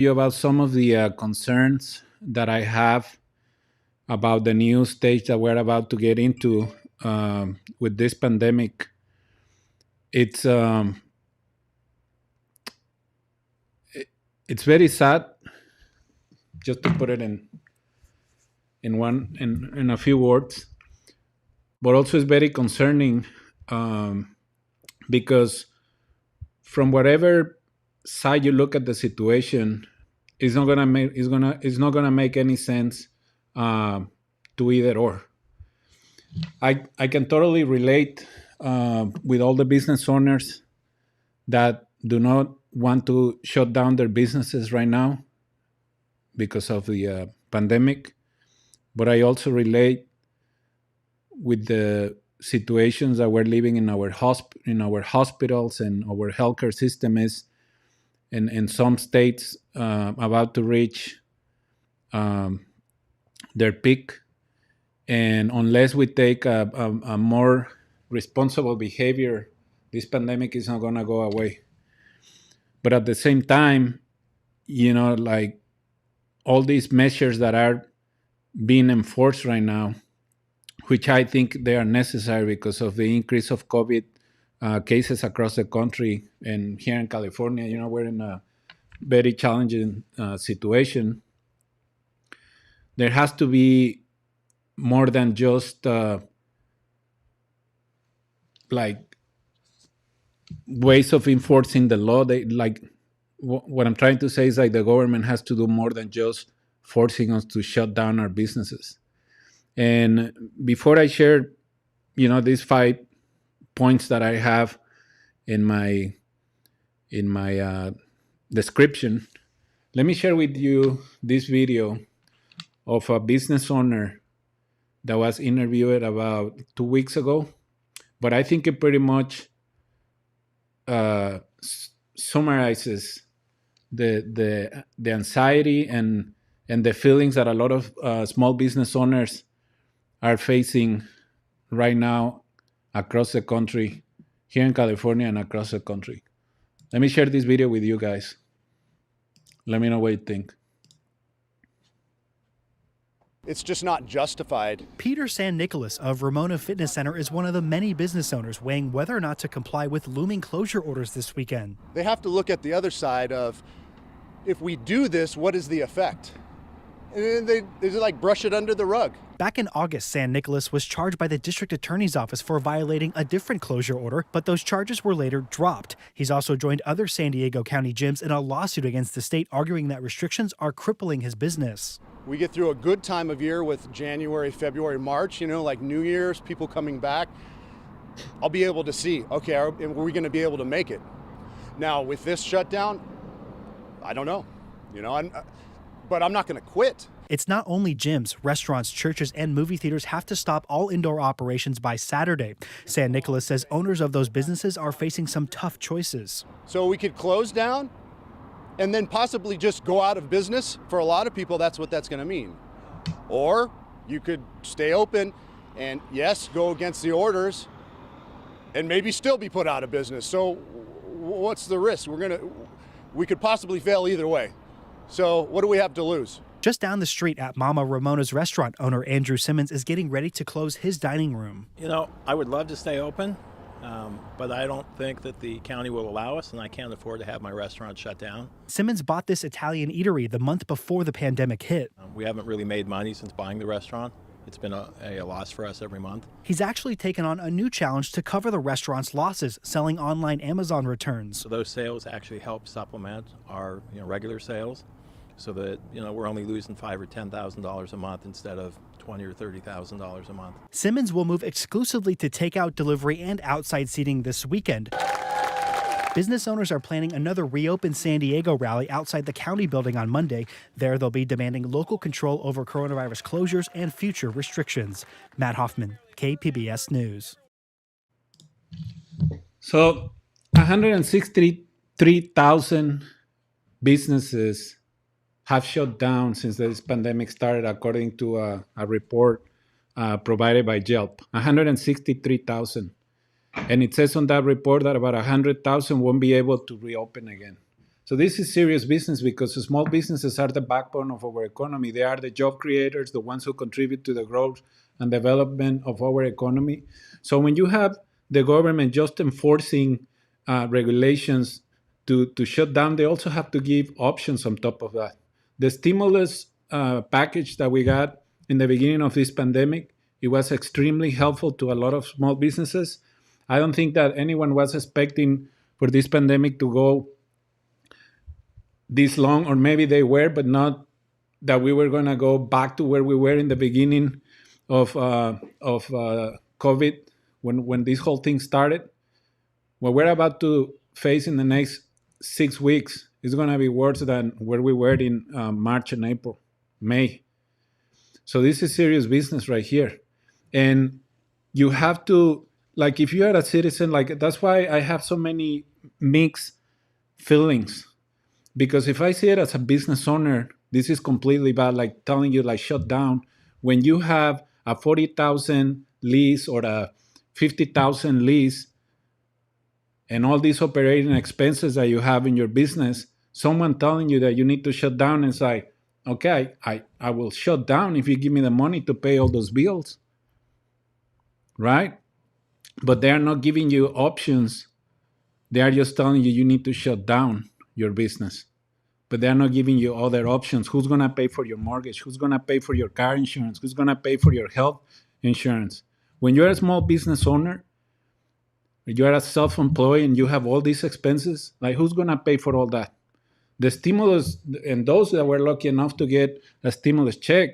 You about some of the concerns that I have about the new stage that we're about to get into with this pandemic. It's um, it's very sad, just to put it in a few words, but also it's very concerning um, because from whatever side you look at the situation, it's not gonna make any sense um, to either or. I can totally relate with all the business owners that do not want to shut down their businesses right now because of the pandemic. But I also relate with the situations that we're living in in our hospitals and our healthcare system is in some states about to reach um, their peak. And unless we take a more responsible behavior, this pandemic is not going to go away. But at the same time, like all these measures that are being enforced right now, which I think they are necessary because of the increase of COVID cases across the country. And here in California, we're in a very challenging situation. There has to be more than just like ways of enforcing the law. They like what I'm trying to say is like the government has to do more than just forcing us to shut down our businesses. And before I share, these 5 points that I have in my description, let me share with you this video of a business owner that was interviewed about 2 weeks ago. But I think it pretty much summarizes the anxiety and the feelings that a lot of small business owners are facing right now across the country, here in California and across the country. Let me share this video with you guys. Let me know what you think. It's just not justified. Peter San Nicolas of Ramona Fitness Center is one of the many business owners weighing whether or not to comply with looming closure orders this weekend. They have to look at the other side of, if we do this, what is the effect? And they just like brush it under the rug. Back in August, San Nicolas was charged by the district attorney's office for violating a different closure order, but those charges were later dropped. He's also joined other San Diego County gyms in a lawsuit against the state, arguing that restrictions are crippling his business. We get through a good time of year with January, February, March, like New Year's, people coming back. I'll be able to see, okay, are we going to be able to make it? Now, with this shutdown, I don't know, but I'm not going to quit. It's not only gyms, restaurants, churches, and movie theaters have to stop all indoor operations by Saturday. San Nicolas says owners of those businesses are facing some tough choices. So we could close down and then possibly just go out of business. For a lot of people, that's what that's going to mean. Or you could stay open and, yes, go against the orders and maybe still be put out of business. So what's the risk? We could possibly fail either way. So what do we have to lose? Just down the street at Mama Ramona's restaurant, owner Andrew Simmons is getting ready to close his dining room. I would love to stay open, but I don't think that the county will allow us, and I can't afford to have my restaurant shut down. Simmons bought this Italian eatery the month before the pandemic hit. We haven't really made money since buying the restaurant. It's been a loss for us every month. He's actually taken on a new challenge to cover the restaurant's losses, selling online Amazon returns. So those sales actually help supplement our regular sales, so that we're only losing $5,000 or $10,000 a month instead of $20,000 or $30,000 a month. Simmons will move exclusively to takeout, delivery, and outside seating this weekend. Business owners are planning another Reopen San Diego rally outside the county building on Monday. There, they'll be demanding local control over coronavirus closures and future restrictions. Matt Hoffman, KPBS News. So 163,000 businesses have shut down since this pandemic started, according to a report provided by Yelp. 163,000. And it says on that report that about 100,000 won't be able to reopen again. So this is serious business because small businesses are the backbone of our economy. They are the job creators, the ones who contribute to the growth and development of our economy. So when you have the government just enforcing regulations to shut down, they also have to give options on top of that. The stimulus package that we got in the beginning of this pandemic, it was extremely helpful to a lot of small businesses. I don't think that anyone was expecting for this pandemic to go this long, or maybe they were, but not that we were going to go back to where we were in the beginning of COVID when this whole thing started. What we're about to face in the next 6 weeks is going to be worse than where we were in March and April, May. So this is serious business right here. And you have to, like, if you are a citizen, like, that's why I have so many mixed feelings. Because if I see it as a business owner, this is completely bad, like telling you, like, shut down. When you have a 40,000 lease or a 50,000 lease and all these operating expenses that you have in your business, someone telling you that you need to shut down, is like, okay, I will shut down if you give me the money to pay all those bills, right? But they are not giving you options. They are just telling you need to shut down your business. But they're not giving you other options. Who's going to pay for your mortgage? Who's going to pay for your car insurance? Who's going to pay for your health insurance? When you're a small business owner, you're a self-employed and you have all these expenses, like, who's going to pay for all that? The stimulus, and those that were lucky enough to get a stimulus check,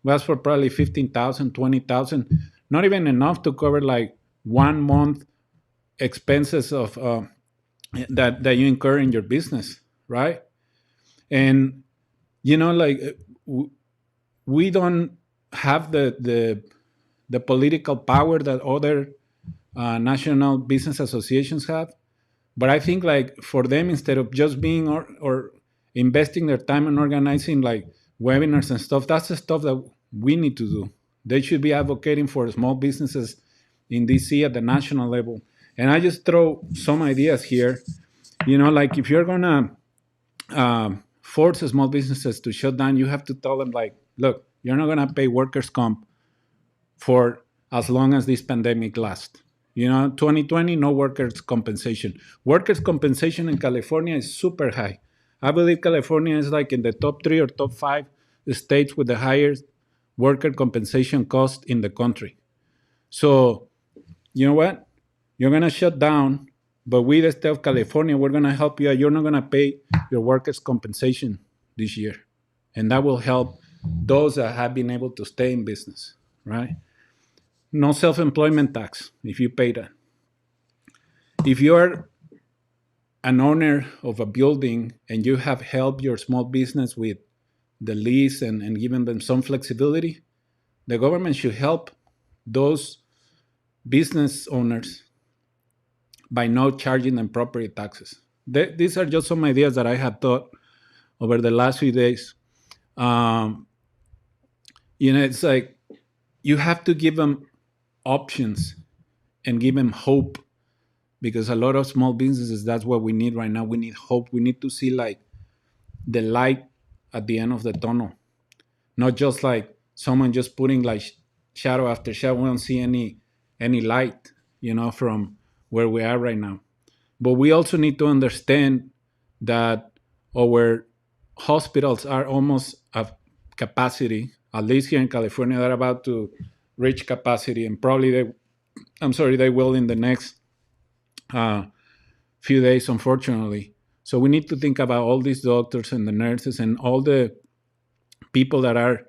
was for probably 15,000, 20,000, not even enough to cover like 1 month expenses of that you incur in your business, right? And like, we don't have the political power that other national business associations have. But I think, like, for them, instead of just being or investing their time in organizing like webinars and stuff, that's the stuff that we need to do. They should be advocating for small businesses in DC at the national level. And I just throw some ideas here. Like, if you're gonna force small businesses to shut down, you have to tell them, like, look, you're not gonna pay workers' comp for as long as this pandemic lasts. 2020, no workers' compensation. Workers' compensation in California is super high. I believe California is like in the top 3 or top 5 states with the highest worker compensation cost in the country. So, you know what? You're going to shut down, but we, the state of California, we're going to help you. You're not going to pay your workers' compensation this year. And that will help those that have been able to stay in business, right? No self-employment tax if you pay that. If you're an owner of a building and you have helped your small business with the lease and given them some flexibility, the government should help those business owners by not charging them property taxes. These are just some ideas that I have thought over the last few days. It's like, you have to give them options and give them hope, because a lot of small businesses, that's what we need right now. We need hope. We need to see, like, the light at the end of the tunnel, not just like someone just putting like shadow after shadow. We don't see any light, from where we are right now. But we also need to understand that our hospitals are almost at capacity. At least here in California, they're about to reach capacity, and probably they will in the next few days, unfortunately. So we need to think about all these doctors and the nurses and all the people that are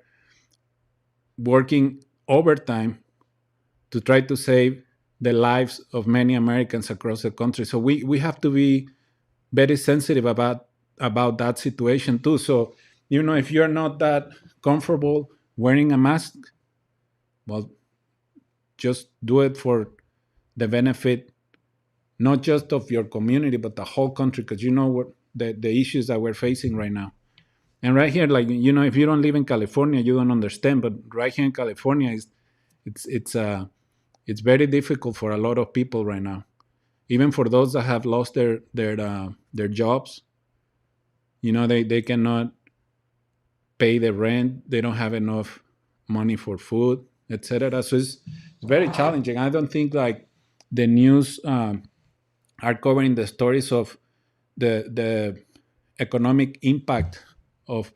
working overtime to try to save the lives of many Americans across the country. So we have to be very sensitive about that situation too. So, if you're not that comfortable wearing a mask, well, just do it for the benefit, not just of your community, but the whole country, because what the issues that we're facing right now. And right here, like, if you don't live in California, you don't understand. But right here in California, it's very difficult for a lot of people right now. Even for those that have lost their jobs, They cannot pay the rent. They don't have enough money for food, etc. So it's very challenging. I don't think like the news are covering the stories of the economic impact of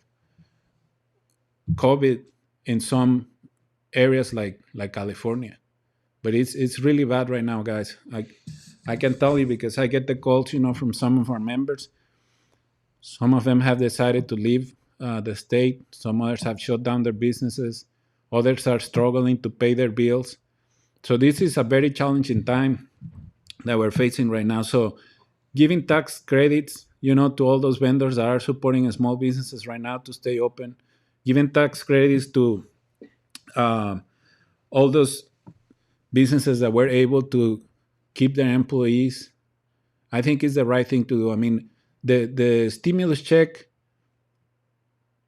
COVID in some areas like California. But it's really bad right now, guys. I can tell you because I get the calls, from some of our members. Some of them have decided to leave the state. Some others have shut down their businesses. Others are struggling to pay their bills. So this is a very challenging time that we're facing right now. So giving tax credits, to all those vendors that are supporting small businesses right now to stay open, giving tax credits to uh, all those businesses that were able to keep their employees, I think is the right thing to do. I mean, the stimulus check,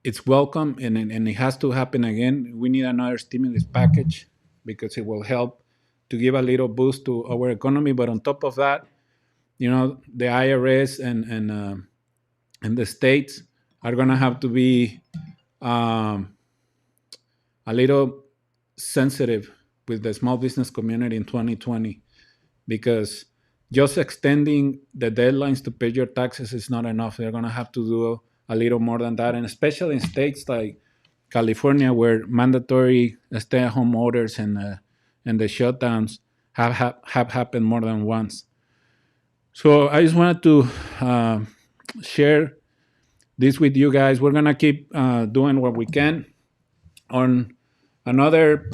it's welcome, and it has to happen again. We need another stimulus package because it will help to give a little boost to our economy. But on top of that, the IRS and the states are gonna have to be um, a little sensitive with the small business community in 2020, because just extending the deadlines to pay your taxes is not enough. They're going to have to do a little more than that. And especially in states like California, where mandatory stay-at-home orders and the shutdowns have happened more than once. So I just wanted to share this with you guys. We're going to keep doing what we can. On another,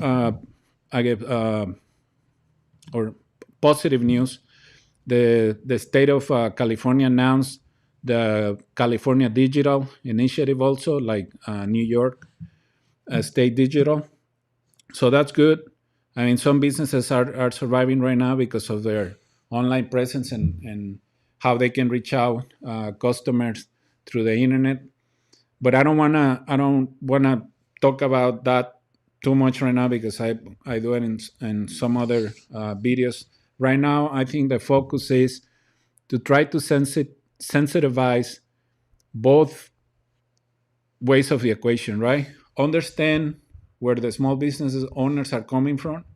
I guess, or positive news, the state of California announced the California Digital Initiative, also like New York State Digital. So that's good. I mean, some businesses are surviving right now because of their online presence and how they can reach out customers through the internet. But I don't wanna talk about that too much right now because I do it in some other videos. Right now, I think the focus is to try to sensitivize both ways of the equation, right? Understand where the small businesses owners are coming from,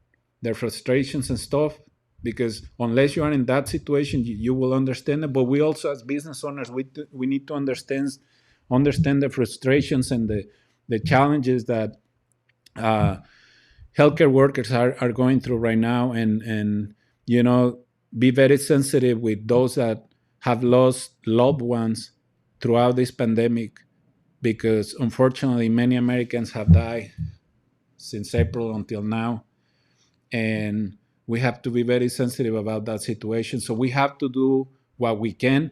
their frustrations and stuff, because unless you are in that situation, you will understand it. But we also, as business owners, we need to understand the frustrations and the challenges that uh, healthcare workers are going through right now, and you know be very sensitive with those that have lost loved ones throughout this pandemic, because unfortunately many Americans have died since April until now, and we have to be very sensitive about that situation. So we have to do what we can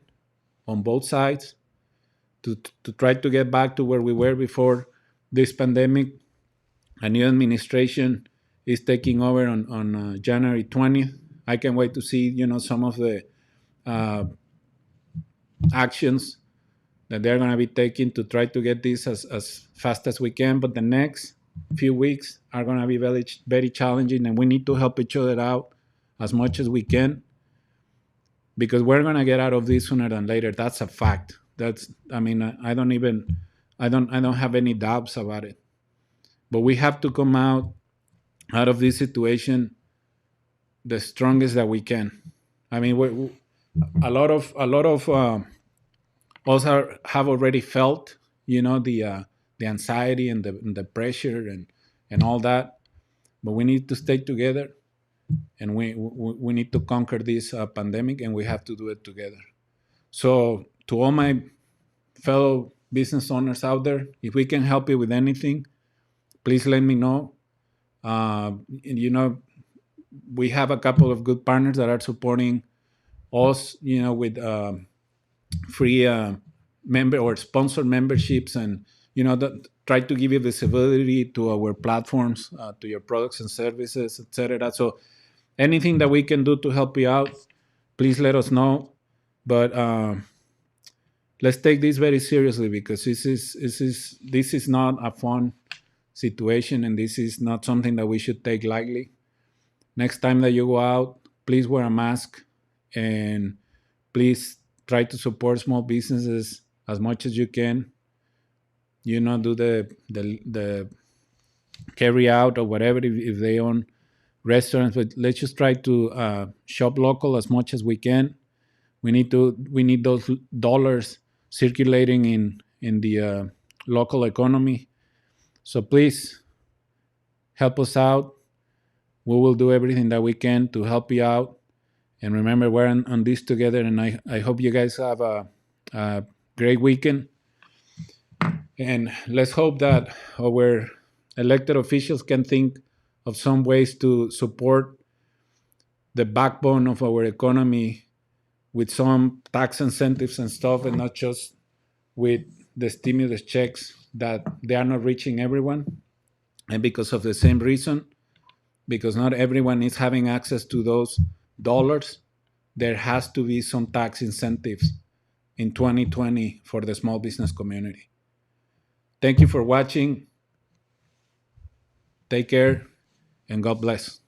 on both sides to try to get back to where we were before this pandemic. A new administration is taking over on January 20th. I can't wait to see some of the uh, actions that they're going to be taking to try to get this as fast as we can. But the next few weeks are going to be very, very challenging, and we need to help each other out as much as we can, because we're going to get out of this sooner than later. That's a fact. I mean, I don't have any doubts about it. But we have to come out of this situation the strongest that we can. I mean, a lot of us have already felt, the anxiety and the pressure and all that. But we need to stay together, and we need to conquer this pandemic, and we have to do it together. So to all my fellow business owners out there, if we can help you with anything, please let me know. We have a couple of good partners that are supporting us, with free member or sponsor memberships, and try to give you visibility to our platforms, to your products and services, etc. So anything that we can do to help you out, please let us know. But let's take this very seriously, because this is not a fun situation, and this is not something that we should take lightly. Next time that you go out, please wear a mask, and please try to support small businesses as much as you can. Do the carry out or whatever if they own restaurants, but let's just try to shop local as much as we can. We need those dollars circulating in the local economy. So please help us out. We will do everything that we can to help you out. And remember, we're on this together. And I hope you guys have a great weekend. And let's hope that our elected officials can think of some ways to support the backbone of our economy with some tax incentives and stuff, and not just with the stimulus checks that they are not reaching everyone. And because of the same reason, because not everyone is having access to those dollars, there has to be some tax incentives in 2020 for the small business community. Thank you for watching. Take care and God bless.